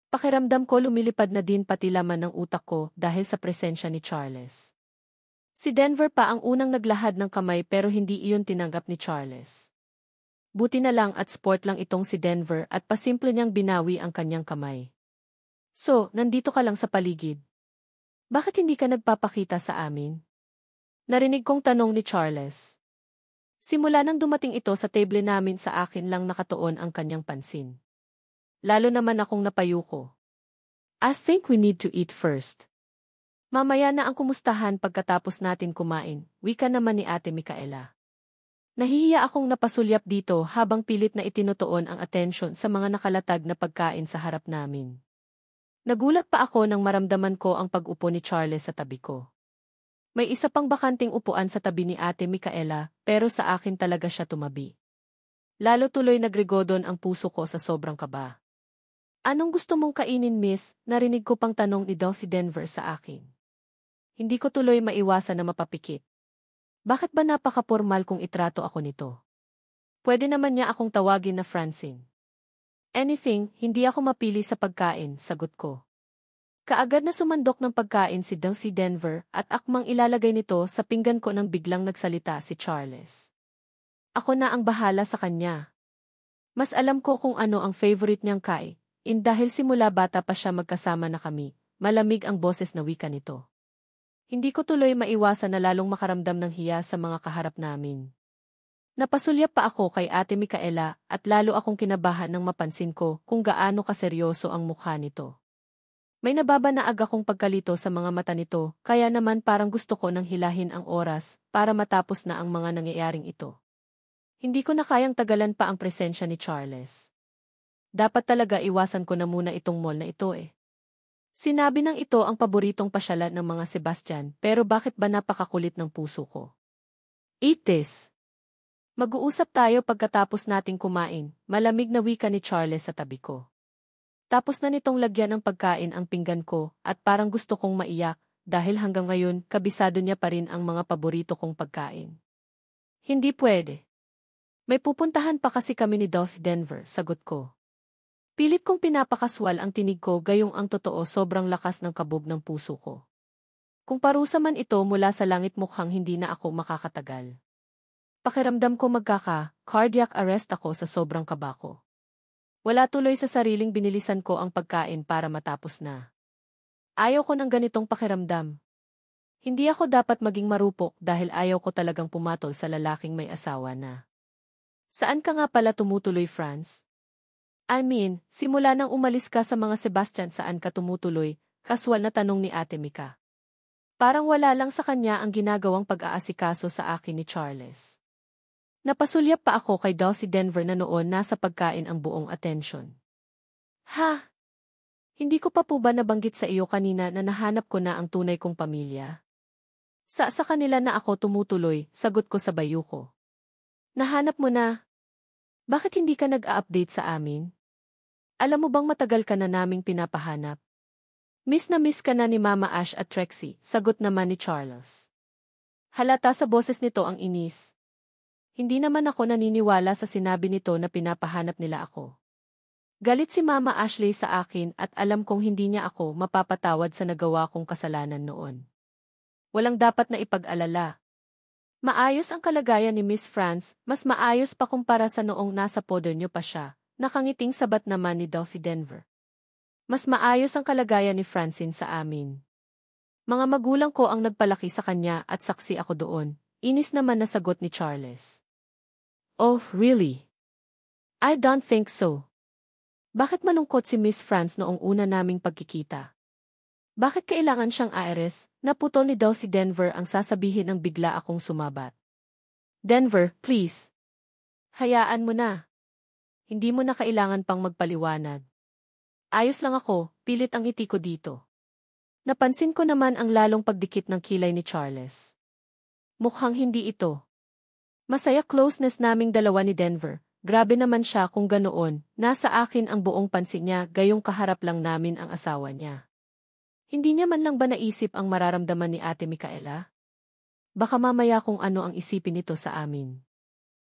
Pakiramdam ko lumilipad na din pati laman ng utak ko dahil sa presensya ni Charles. Si Denver pa ang unang naglahad ng kamay pero hindi iyon tinanggap ni Charles. Buti na lang at sport lang itong si Denver at pasimple niyang binawi ang kanyang kamay. So, nandito ka lang sa paligid. Bakit hindi ka nagpapakita sa amin? Narinig kong tanong ni Charles. Simula nang dumating ito sa table namin sa akin lang nakatuon ang kanyang pansin. Lalo naman akong napayuko. I think we need to eat first. Mamaya na ang kumustahan pagkatapos natin kumain, wika naman ni Ate Micaela. Nahihiya akong napasulyap dito habang pilit na itinutuon ang atensyon sa mga nakalatag na pagkain sa harap namin. Nagulat pa ako nang maramdaman ko ang pag-upo ni Charles sa tabi ko. May isa pang bakanting upuan sa tabi ni Ate Micaela pero sa akin talaga siya tumabi. Lalo tuloy nagrigodon ang puso ko sa sobrang kaba. Anong gusto mong kainin miss? Narinig ko pang tanong ni Dolph Denver sa akin. Hindi ko tuloy maiwasan na mapapikit. Bakit ba napaka-formal kung itrato ako nito? Pwede naman niya akong tawagin na Francine. Anything, hindi ako mapili sa pagkain, sagot ko. Kaagad na sumandok ng pagkain si Dolph Denver at akmang ilalagay nito sa pinggan ko nang biglang nagsalita si Charles. Ako na ang bahala sa kanya. Mas alam ko kung ano ang favorite niyang kain, dahil simula bata pa siya magkasama na kami, malamig ang boses na wika nito. Hindi ko tuloy maiwasan na lalong makaramdam ng hiya sa mga kaharap namin. Napasulyap pa ako kay Ate Micaela at lalo akong kinabahan nang mapansin ko kung gaano kaseryoso ang mukha nito. May nababanaag akong pagkalito sa mga mata nito, kaya naman parang gusto ko nang hilahin ang oras para matapos na ang mga nangyayaring ito. Hindi ko na kayang tagalan pa ang presensya ni Charles. Dapat talaga iwasan ko na muna itong mall na ito eh. Sinabi ng ito ang paboritong pasyalan ng mga Sebastian, pero bakit ba napakakulit ng puso ko? Eat this. Mag-uusap tayo pagkatapos nating kumain, malamig na wika ni Charles sa tabi ko. Tapos na nitong lagyan ng pagkain ang pinggan ko at parang gusto kong maiyak dahil hanggang ngayon kabisado niya pa rin ang mga paborito kong pagkain. Hindi pwede. May pupuntahan pa kasi kami ni Dolph Denver, sagot ko. Pilit kong pinapakaswal ang tinig ko gayong ang totoo sobrang lakas ng kabog ng puso ko. Kung parusa man ito mula sa langit mukhang hindi na ako makakatagal. Pakiramdam ko cardiac arrest ako sa sobrang kaba ko. Wala tuloy sa sariling binilisan ko ang pagkain para matapos na. Ayaw ko ng ganitong pakiramdam. Hindi ako dapat maging marupok dahil ayaw ko talagang pumatol sa lalaking may asawa na. Saan ka nga pala tumutuloy, Franz? I mean, simula nang umalis ka sa mga Sebastian saan ka tumutuloy, kaswal na tanong ni Ate Mica. Parang wala lang sa kanya ang ginagawang pag-aasikaso sa akin ni Charles. Napasulyap pa ako kay Dulcie Denver na noon nasa pagkain ang buong atensyon. Ha? Hindi ko pa po ba nabanggit sa iyo kanina na nahanap ko na ang tunay kong pamilya? Sa kanila na ako tumutuloy, sagot ko sa bayu ko. Nahanap mo na? Bakit hindi ka nag-a-update sa amin? Alam mo bang matagal ka na naming pinapahanap? Miss na miss ka na ni Mama Ash at Trixie, sagot naman ni Charles. Halata sa boses nito ang inis. Hindi naman ako naniniwala sa sinabi nito na pinapahanap nila ako. Galit si Mama Ashley sa akin at alam kong hindi niya ako mapapatawad sa nagawa kong kasalanan noon. Walang dapat na ipag-alala. Maayos ang kalagayan ni Miss Franz, mas maayos pa kumpara sa noong nasa poder niyo pa siya, nakangiting sabat naman ni Dolphy Denver. Mas maayos ang kalagayan ni Francine sa amin. Mga magulang ko ang nagpalaki sa kanya at saksi ako doon, inis naman na sagot ni Charles. Oh, really? I don't think so. Bakit malungkot si Miss Franz noong una naming pagkikita? Bakit kailangan siyang aares? Naputol ni Dulcie Denver ang sasabihin ng bigla akong sumabat. Denver, please. Hayaan mo na. Hindi mo na kailangan pang magpaliwanag. Ayos lang ako, pilit ang ngiti ko dito. Napansin ko naman ang lalong pagdikit ng kilay ni Charles. Mukhang hindi ito. Masaya closeness naming dalawa ni Denver. Grabe naman siya kung ganoon, nasa akin ang buong pansin niya gayong kaharap lang namin ang asawa niya. Hindi niya man lang ba naisip ang mararamdaman ni Ate Micaela? Baka mamaya kung ano ang isipin nito sa amin.